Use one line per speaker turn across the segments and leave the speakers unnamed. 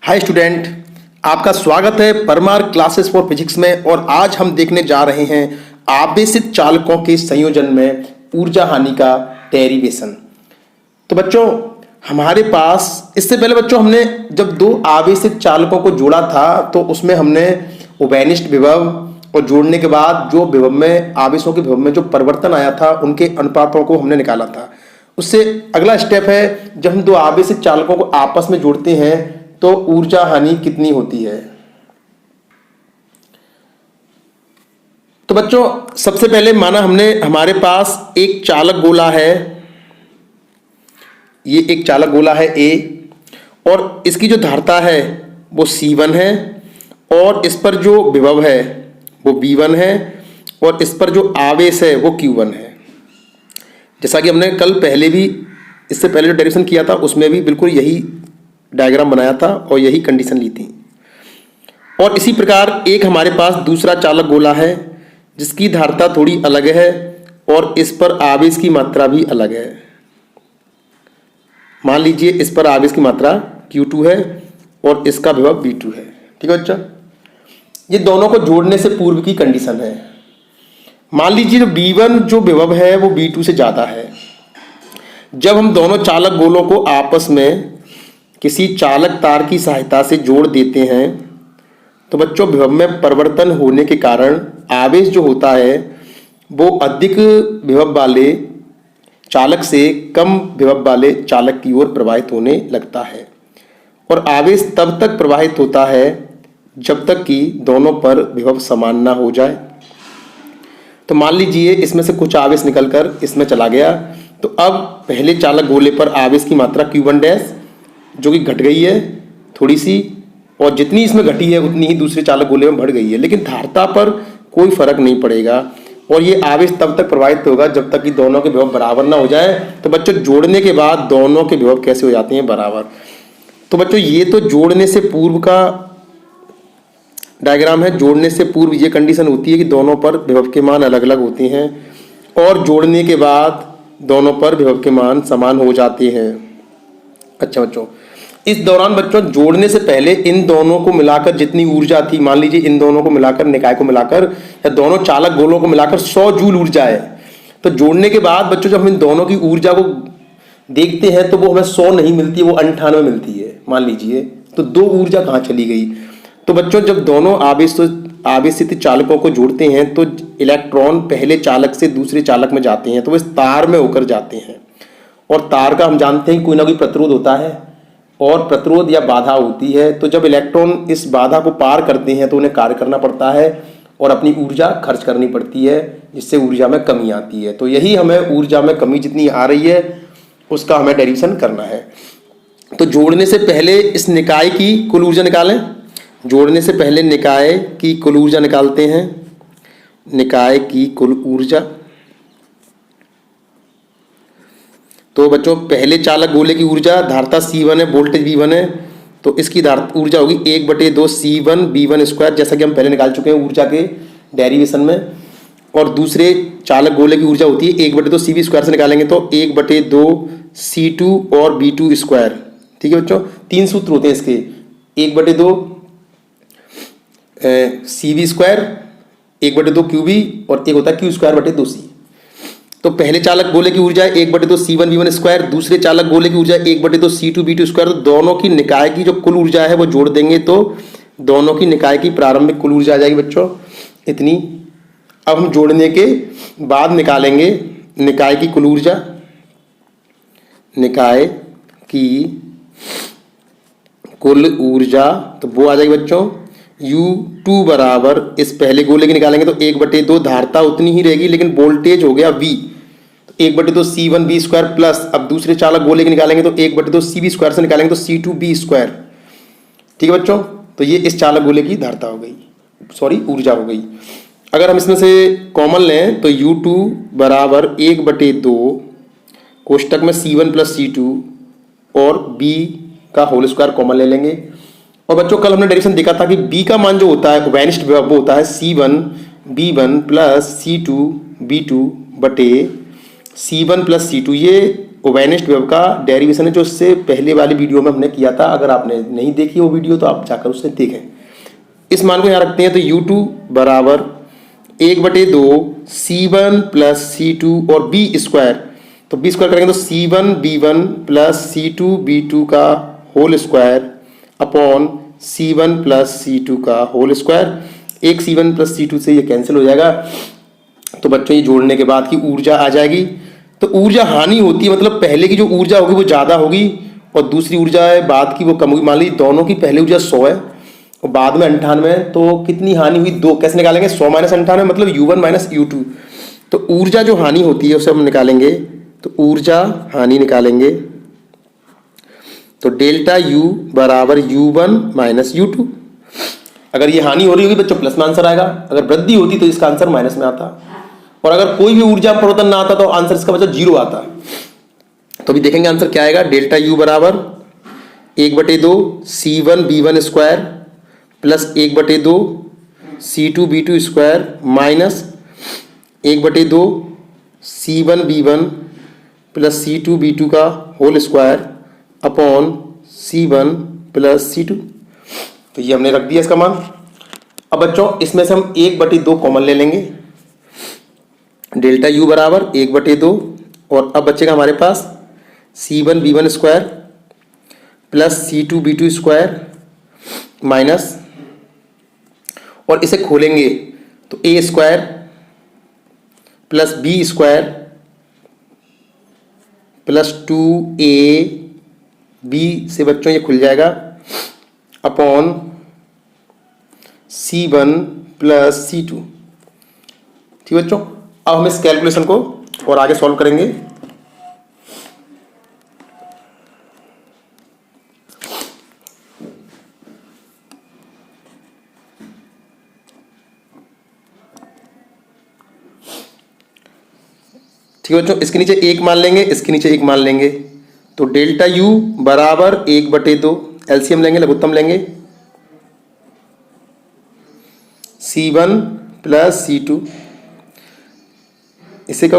Hi student, आपका स्वागत है परमार क्लासेस फॉर फिजिक्स में। और आज हम देखने जा रहे हैं आवेशित चालकों के संयोजन में ऊर्जा हानि का डेरिवेशन। तो बच्चों, हमारे पास इससे पहले हमने जब दो आवेशित चालकों को जोड़ा था तो उसमें हमने उभयनिष्ठ विभव और जोड़ने के बाद जो विभव में आवेशों के विभव में जो परिवर्तन आया था उनके अनुपातों को हमने निकाला था। उससे अगला स्टेप है, जब हम दो आवेशित चालकों को आपस में जोड़ते हैं तो ऊर्जा हानि कितनी होती है। तो बच्चों, सबसे पहले माना हमने हमारे पास एक चालक गोला है, ये एक चालक गोला है ए, और इसकी जो धारिता है वो C1 है और इस पर जो विभव है वो V1 है और इस पर जो आवेश है वो Q1 है। जैसा कि हमने कल पहले भी इससे पहले जो डेरिवेशन किया था उसमें भी बिल्कुल यही डायग्राम बनाया था और यही कंडीशन ली थी। और इसी प्रकार एक हमारे पास दूसरा चालक गोला है जिसकी धारिता थोड़ी अलग है और इस पर आवेश की मात्रा भी अलग है। मान लीजिए इस पर आवेश की मात्रा Q2 है और इसका विभव V2 है। ठीक है बच्चा, ये दोनों को जोड़ने से पूर्व की कंडीशन है। मान लीजिए जो V1 जो विभव है वो V2 से ज्यादा है। जब हम दोनों चालक गोलों को आपस में किसी चालक तार की सहायता से जोड़ देते हैं तो बच्चों विभव में परिवर्तन होने के कारण आवेश जो होता है वो अधिक विभव वाले चालक से कम विभव वाले चालक की ओर प्रवाहित होने लगता है। और आवेश तब तक प्रवाहित होता है जब तक कि दोनों पर विभव समान ना हो जाए। तो मान लीजिए इसमें से कुछ आवेश निकलकर इसमें चला गया, तो अब पहले चालक गोले पर आवेश की मात्रा Q1 डैश जो कि घट गई है थोड़ी सी, और जितनी इसमें घटी है उतनी ही दूसरे चालक गोले में बढ़ गई है, लेकिन धारिता पर कोई फर्क नहीं पड़ेगा। और ये आवेश तब तक प्रवाहित होगा जब तक कि दोनों के विभव बराबर ना हो जाए। तो बच्चों, जोड़ने के बाद दोनों के विभव कैसे हो जाते हैं? बराबर। तो बच्चों, ये तो जोड़ने से पूर्व का डायग्राम है। जोड़ने से पूर्व ये कंडीशन होती है कि दोनों पर विभव के मान अलग अलग होते हैं और जोड़ने के बाद दोनों पर विभव के मान समान हो जाते हैं। अच्छा बच्चों, इस दौरान बच्चों जोड़ने से पहले इन दोनों को मिलाकर जितनी ऊर्जा थी, मान लीजिए इन दोनों को मिलाकर, निकाय को मिलाकर या दोनों चालक गोलों को मिलाकर 100 जूल ऊर्जा है। तो जोड़ने के बाद बच्चों जब हम इन दोनों की ऊर्जा को देखते हैं तो वो हमें 100 नहीं मिलती, वो 98 मिलती है मान लीजिए। तो दो ऊर्जा कहाँ चली गई? तो बच्चों, जब दोनों आवेशित चालकों को जोड़ते हैं तो इलेक्ट्रॉन पहले चालक से दूसरे चालक में जाते हैं तो वो इस तार में होकर जाते हैं। और तार का हम जानते हैं कोई ना कोई प्रतिरोध होता है और प्रतिरोध या बाधा होती है। तो जब इलेक्ट्रॉन इस बाधा को पार करते हैं तो उन्हें कार्य करना पड़ता है और अपनी ऊर्जा खर्च करनी पड़ती है, जिससे ऊर्जा में कमी आती है। तो यही हमें ऊर्जा में कमी जितनी आ रही है उसका हमें डेरिवेशन करना है। तो जोड़ने से पहले इस निकाय की कुल ऊर्जा निकालें। जोड़ने से पहले निकाय की कुल ऊर्जा निकालते हैं। निकाय की कुल ऊर्जा, तो बच्चों पहले चालक गोले की ऊर्जा धारिता C1 है, वोल्टेज V1 है, तो इसकी ऊर्जा होगी 1/2 C1 V1 स्क्वायर, जैसा कि हम पहले निकाल चुके हैं ऊर्जा के डेरिवेशन में। और दूसरे चालक गोले की ऊर्जा होती है 1/2 CV स्क्वायर से निकालेंगे तो 1/2 C2 और V2 स्क्वायर। ठीक है बच्चों, तीन सूत्र होते हैं इसके, 1/2 CV स्क्वायर, 1/2 QV और एक होता है Q स्क्वायर बटे 2C। तो पहले चालक गोले की ऊर्जा है 1/2 C1 V1 स्क्वायर, दूसरे चालक गोले की ऊर्जा 1/2 C2 V2 स्क्वायर। तो दोनों की निकाय की जो कुल ऊर्जा है वो जोड़ देंगे तो दोनों की निकाय की प्रारंभिक कुल ऊर्जा आ जाएगी बच्चों इतनी। अब हम जोड़ने के बाद निकालेंगे निकाय की कुल ऊर्जा। निकाय की कुल ऊर्जा तो वो आ जाएगी बच्चों U2 बराबर, इस पहले गोले की निकालेंगे तो 1/2, धारिता उतनी ही रहेगी लेकिन वोल्टेज हो गया V, तो 1/2 C1 V स्क्वायर प्लस, अब दूसरे चालक गोले की निकालेंगे तो 1/2 CV स्क्वायर से निकालेंगे तो C2 B स्क्वायर। ठीक है बच्चों, तो ये इस चालक गोले की धारिता हो गई, सॉरी ऊर्जा हो गई। अगर हम इसमें से कॉमन लें तो U2 बराबर 1/2 कोष्टक में C1 प्लस C2 और B का होल स्क्वायर कॉमन ले लेंगे। और बच्चों कल हमने डेरिवेशन देखा था कि B का मान जो होता है उभयनिष्ठ विभव वो होता है C1 B1 plus C2 B2 बटे C1 प्लस C2। ये ओवेनिस्ट विभव का डेरिवेशन है, जो इससे पहले वाली वीडियो में हमने किया था। अगर आपने नहीं देखी वो वीडियो तो आप जाकर उससे देखें। इस मान को यहाँ रखते हैं तो U2 बराबर 1/2 C1 प्लस C2 और बी स्क्वायर, तो बी स्क्वायर करेंगे तो C1B1 प्लस C2B2 का whole square upon C1 plus C2 का होल स्क्वायर। एक C1 प्लस C2 से ये कैंसिल हो जाएगा। तो बच्चों ये जोड़ने के बाद की ऊर्जा आ जाएगी। तो ऊर्जा हानि होती है, मतलब पहले की जो ऊर्जा होगी वो ज़्यादा होगी और दूसरी ऊर्जा है बाद की वो कम होगी। मान लीजिए दोनों की पहली ऊर्जा 100 है और बाद में 98, तो कितनी हानि हुई? 2। कैसे निकालेंगे? 100 माइनस 98 मतलब U1 माइनस U2। तो ऊर्जा जो हानि होती है उसे हम निकालेंगे, तो ऊर्जा हानि निकालेंगे तो डेल्टा U बराबर U1 माइनस U2। अगर ये हानि हो रही होगी बच्चों प्लस में आंसर आएगा, अगर वृद्धि होती तो इसका आंसर माइनस में आता, और अगर कोई भी ऊर्जा परिवर्तन ना आता तो आंसर इसका बच्चा 0 आता। तो अभी देखेंगे आंसर क्या आएगा। डेल्टा U बराबर 1/2 C1B1 square plus 1/2 C2B2 square minus 1/2 C1B1 plus C2B2 का whole square upon C1 plus C2। तो ये हमने रख दिया इसका मान। अब बच्चों इसमें से हम 1/2 कॉमन ले लेंगे, डेल्टा U बराबर 1/2, और अब बचेगा हमारे पास C1B1 square plus C2B2 square minus, और इसे खोलेंगे तो A square plus B square plus 2AB से बच्चों ये खुल जाएगा अपॉन C1 प्लस C2। ठीक बच्चों, अब हम इस कैलकुलेशन को और आगे सॉल्व करेंगे। ठीक है बच्चों, इसके नीचे 1 मान लेंगे, इसके नीचे 1 मान लेंगे, तो डेल्टा U बराबर 1/2, एलसीएम लेंगे, लघुत्तम लेंगे, C1 प्लस C2, इसका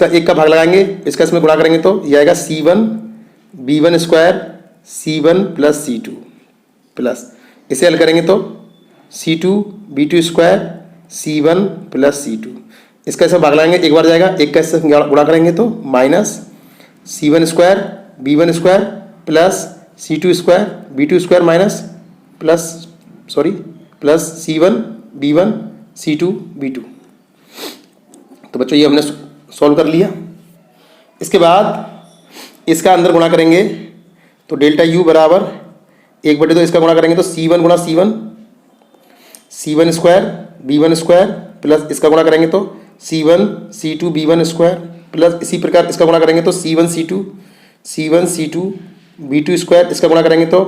1 का भाग लगाएंगे, इसका इसमें गुणा करेंगे तो यह आएगा C1B1 square C1 plus C2 plus, इसे हल करेंगे तो C2B2 square C1 plus C2, इसका इसमें भाग लगाएंगे, एक बार जाएगा, एक का इससे गुणा करेंगे तो minus C1 square B1 square plus C2 square B2 square minus plus C1B1 C2 B2। तो बच्चों ये हमने सॉल्व कर लिया। इसके बाद इसका अंदर गुणा करेंगे तो डेल्टा U बराबर 1/2, इसका गुणा करेंगे तो C1 गुणा C1 square B1 square plus इसका गुणा करेंगे तो C1 C2 B1 square plus इसी प्रकार इसका गुणा करेंगे तो C1 C2 B2 स्क्वायर, इसका गुणा करेंगे तो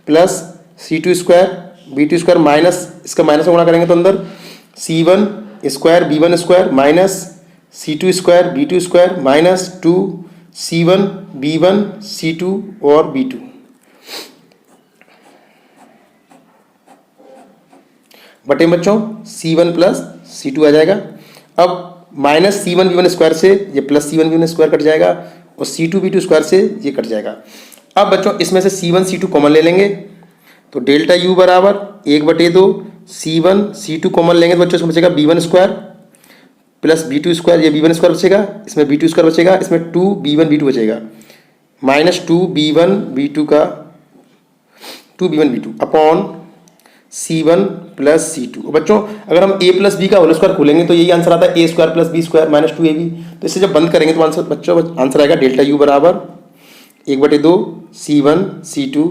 plus C2 square B2 square minus इसका माइनस में गुणा करेंगे तो अंदर C1 square B1 square minus C2 square B2 square minus 2 C1 B1 C2 और B2। बटे बच्चों C1 प्लस C2 आ जाएगा। अब माइनस C1 B1 स्क्वायर से ये plus C1 B1 square cut जाएगा और C2 B2 स्क्वायर से ये कट जाएगा। अब बच्चों इसमें से C1 C2 कॉमन ले लेंगे तो डेल्टा U बराबर 1/2 C1 C2 कॉमन लेंगे तो बच्चों इसमें बचेगा B1 square plus B2 square, ये B1 स्क्वायर बचेगा, इसमें B2 स्क्वायर बचेगा, इसमें 2B1 B2 बचेगा माइनस 2B1 B2 का 2B1 B2 upon C1 plus C2। बच्चों अगर हम A प्लस B का होल स्क्वायर खोलेंगे तो यही आंसर आता है A square plus B square minus 2AB। तो इसे जब बंद करेंगे तो आंसर बच्चों आंसर आएगा डेल्टा U बराबर 1/2 C1 C2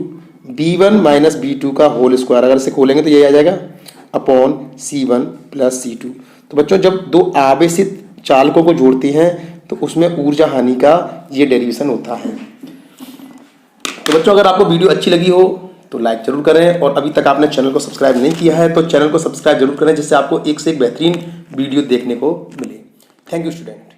B1 minus B2 का होल स्क्वायर, अगर इसे खोलेंगे तो यही आ जाएगा अपॉन C1 प्लस C2। तो बच्चों जब दो आवेशित चालकों को जोड़ते हैं तो उसमें ऊर्जा हानि का ये डेरिवेशन होता है। तो बच्चों अगर आपको वीडियो अच्छी लगी हो तो लाइक जरूर करें, और अभी तक आपने चैनल को सब्सक्राइब नहीं किया है तो चैनल को सब्सक्राइब जरूर करें, जिससे आपको एक से एक बेहतरीन वीडियो देखने को मिले। Thank you student.